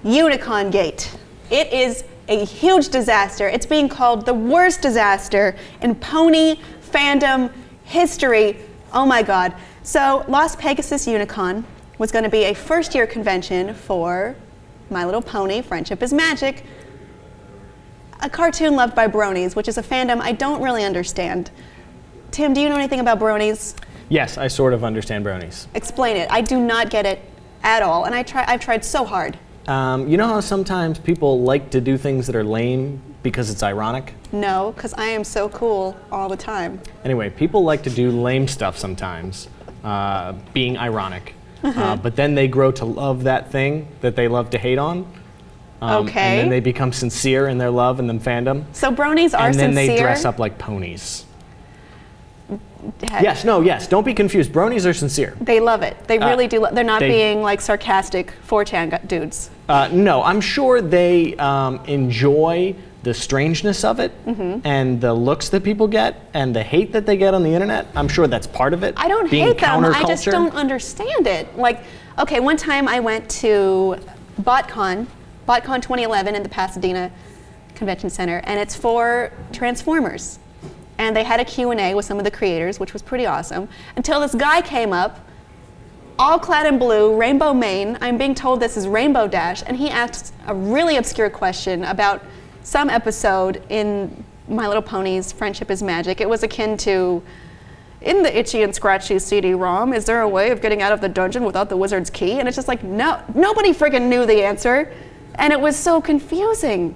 Unicon Gate. It is a huge disaster. It's being called the worst disaster in pony fandom history. Oh my God. So Las Pegasus Unicon was going to be a first-year convention for My Little Pony, Friendship is Magic, a cartoon loved by bronies, which is a fandom I don't really understand. Tim, do you know anything about bronies? Yes, I sort of understand bronies. Explain it. I do not get it at all, and I've tried so hard. You know how sometimes people like to do things that are lame because it's ironic? No, because I am so cool all the time. Anyway, people like to do lame stuff sometimes, being ironic. But then they grow to love that thing that they love to hate on. Okay. And then they become sincere in their love and then fandom. So bronies are sincere? And then they dress up like ponies. Yes, no, yes, don't be confused. Bronies are sincere. They love it. They really do. They're not being like sarcastic 4chan dudes. No, I'm sure they enjoy the strangeness of it and the looks that people get and the hate that they get on the internet. I'm sure that's part of it. I don't hate them. I just don't understand it. Like, okay, one time I went to BotCon 2011 in the Pasadena Convention Center, and it's for Transformers. And they had a Q&A with some of the creators, which was pretty awesome, until this guy came up, all clad in blue, rainbow mane. I'm being told this is Rainbow Dash, and he asked a really obscure question about some episode in My Little Pony's Friendship is Magic. It was akin to, in the itchy and scratchy CD-ROM, is there a way of getting out of the dungeon without the wizard's key? And it's just like, no, nobody friggin' knew the answer. And it was so confusing.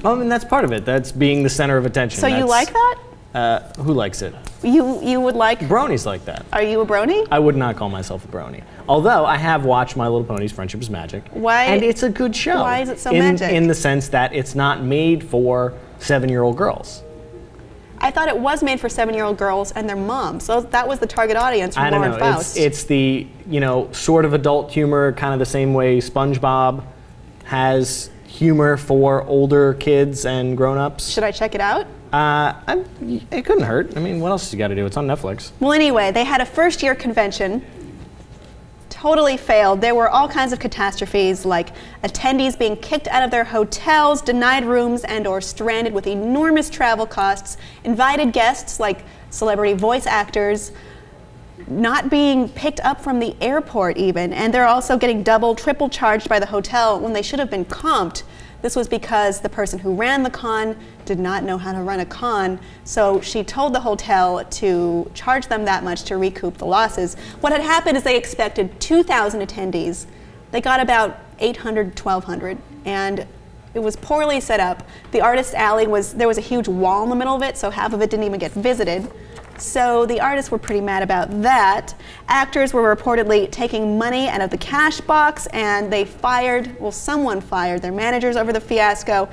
Oh, I mean, that's part of it. That's being the center of attention. So you like that? Who likes it? You would like? Bronies like that. Are you a brony? I would not call myself a brony. Although I have watched My Little Pony's Friendship is Magic. Why? And it's a good show. Why is it so magic? In the sense that it's not made for 7-year-old girls. I thought it was made for 7-year-old girls and their moms. So that was the target audience for Lauren Faust. It's the, you know, sort of adult humor, kind of the same way SpongeBob has humor for older kids and grown-ups. Should I check it out? It couldn't hurt. I mean, what else you got to do? It's on Netflix. Well, anyway, they had a first-year convention. Totally failed. There were all kinds of catastrophes, like attendees being kicked out of their hotels, denied rooms, and/or stranded with enormous travel costs. Invited guests, like celebrity voice actors, not being picked up from the airport even, and they're also getting double, triple charged by the hotel when they should have been comped. This was because the person who ran the con did not know how to run a con, so she told the hotel to charge them that much to recoup the losses. What had happened is they expected 2,000 attendees. They got about 800, 1,200, and it was poorly set up. The artist alley there was a huge wall in the middle of it, so half of it didn't even get visited. So the artists were pretty mad about that. Actors were reportedly taking money out of the cash box, and they someone fired their managers over the fiasco.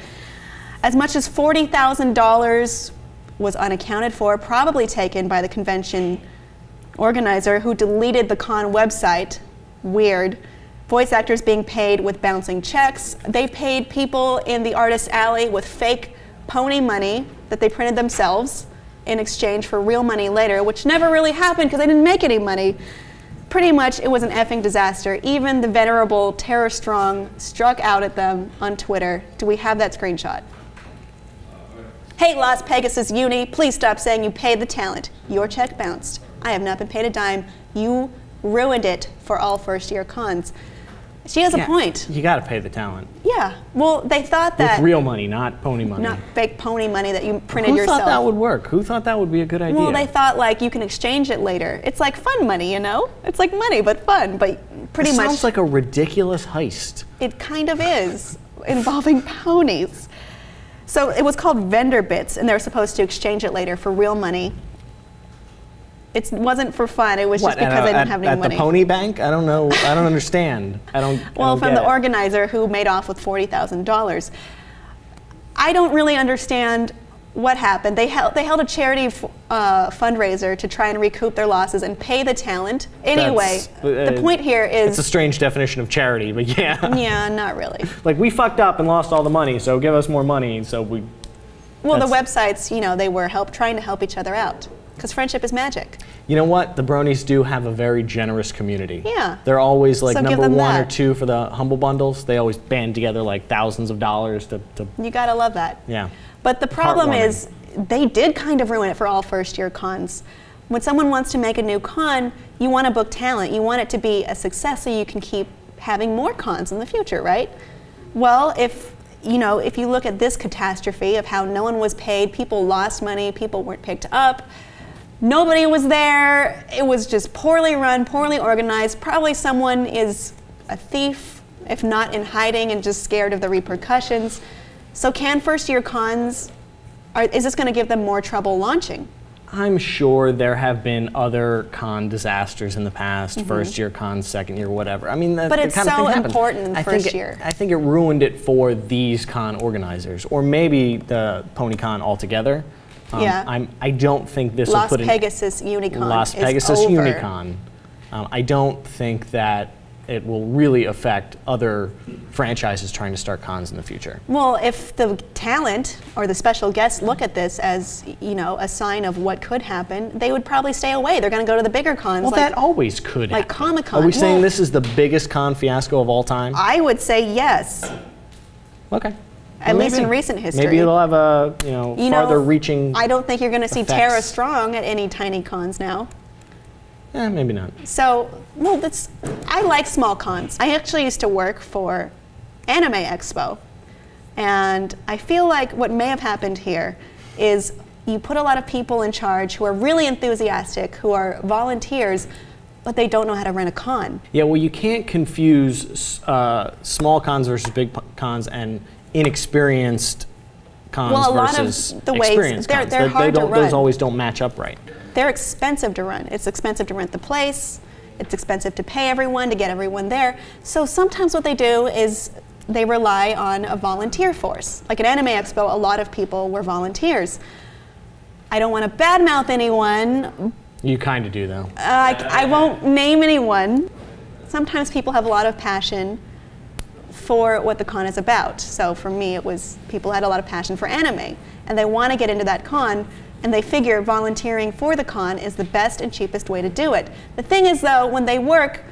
As much as $40,000 was unaccounted for, probably taken by the convention organizer who deleted the con website. Weird. Voice actors being paid with bouncing checks. They paid people in the artist alley with fake pony money that they printed themselves in exchange for real money later, which never really happened because they didn't make any money. Pretty much, it was an effing disaster. Even the venerable Terror Strong struck out at them on Twitter. Do we have that screenshot? Hey, Las Pegasus Uni, please stop saying you paid the talent. Your check bounced. I have not been paid a dime. You ruined it for all first-year cons. She has a point. You got to pay the talent. Yeah. Well, they thought that... With real money, not pony money. Not fake pony money that you printed yourself. Who thought that would work? Who thought that would be a good idea? Well, they thought, like, you can exchange it later. It's like fun money, you know? It's like money, but fun. But pretty much... It sounds like a ridiculous heist. It kind of is, involving ponies. So it was called vendor bits, and they were supposed to exchange it later for real money. It wasn't for fun. It was just because they didn't have any money. At the pony bank? I don't know. I don't understand. Well, from the organizer who made off with $40,000. I don't really understand what happened. They held a charity fundraiser to try and recoup their losses and pay the talent. Anyway, the point here is... It's a strange definition of charity, but yeah. Yeah, not really. Like, we fucked up and lost all the money, so give us more money, so we... Well, the websites, you know, they were trying to help each other out. Because friendship is magic. You know what? The bronies do have a very generous community. Yeah. They're always like So give number them one that. or two for the humble bundles. They always band together like thousands of dollars to You gotta love that. yeah. But the problem Heartwarming. is, they did kind of ruin it for all first-year cons. When someone wants to make a new con, you want to book talent. You want it to be a success so you can keep having more cons in the future, right? Well, if you look at this catastrophe of how no one was paid, people lost money, people weren't picked up, nobody was there, it was just poorly run, poorly organized. Probably someone is a thief, if not in hiding and just scared of the repercussions. So can first-year cons, is this going to give them more trouble launching? I'm sure there have been other con disasters in the past, first-year cons, second-year, whatever. I mean, But it's kind of so thing happens. important in the I think first year. I think it ruined it for these con organizers, or maybe the PonyCon altogether. Yeah. I don't think this will Las put Pegasus Unicon Las is Pegasus over. Unicon. I don't think that it will really affect other franchises trying to start cons in the future. Well, if the talent or the special guests look at this as, a sign of what could happen, they would probably stay away. They're going to go to the bigger cons. Well, like, that always could like happen. Comic-Con. Are we saying Well, this is the biggest con fiasco of all time? I would say yes. Okay. At Well, least in maybe. recent history. Maybe it'll have a farther-reaching. I don't think you're going to see effects. Tara Strong at any tiny cons now. Maybe not. So, well, I like small cons. I actually used to work for Anime Expo, and I feel like what may have happened here is you put a lot of people in charge who are really enthusiastic, who are volunteers, but they don't know how to run a con. Yeah, well, you can't confuse small cons versus big cons and inexperienced cons Well, a lot of versus the ways- experienced they're- cons. they're hard to Those run. always don't match up right. They're expensive to run. It's expensive to rent the place. It's expensive to pay everyone, to get everyone there. So sometimes what they do is they rely on a volunteer force. Like at Anime Expo, a lot of people were volunteers. I don't want to badmouth anyone. You kind of do, though. I won't name anyone. Sometimes people have a lot of passion for what the con is about. So for me, it was people had a lot of passion for anime, and they want to get into that con, and they figure volunteering for the con is the best and cheapest way to do it. The thing is, though, when they work,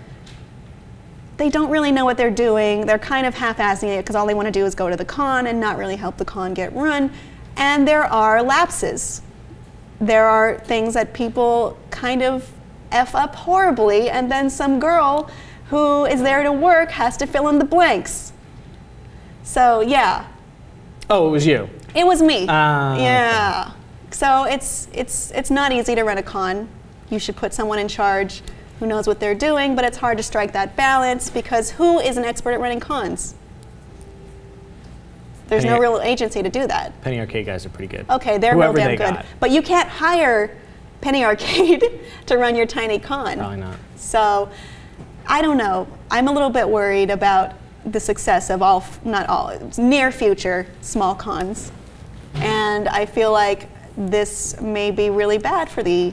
they don't really know what they're doing. They're kind of half-assing it because all they want to do is go to the con and not really help the con get run. And there are lapses. There are things that people kind of F up horribly, and then some girl who is there to work has to fill in the blanks. So, yeah. Oh, it was you. It was me. Ah, yeah. Okay. So it's not easy to run a con. You should put someone in charge who knows what they're doing, but it's hard to strike that balance because who is an expert at running cons? There's no real agency to do that. Penny Arcade guys are pretty good. Okay, they're Whoever real damn they good. got. But you can't hire Penny Arcade to run your tiny con. Probably not. So I don't know. I'm a little bit worried about the success of not all, near future small cons. And I feel like this may be really bad for the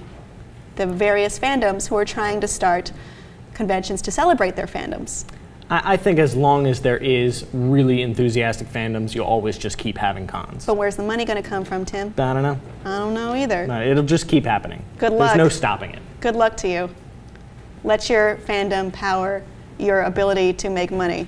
various fandoms who are trying to start conventions to celebrate their fandoms. I think as long as there is really enthusiastic fandoms, you'll always just keep having cons. But where's the money going to come from, Tim? I don't know. I don't know either. No, it'll just keep happening. Good luck. There's no stopping it. Good luck to you. Let your fandom power your ability to make money.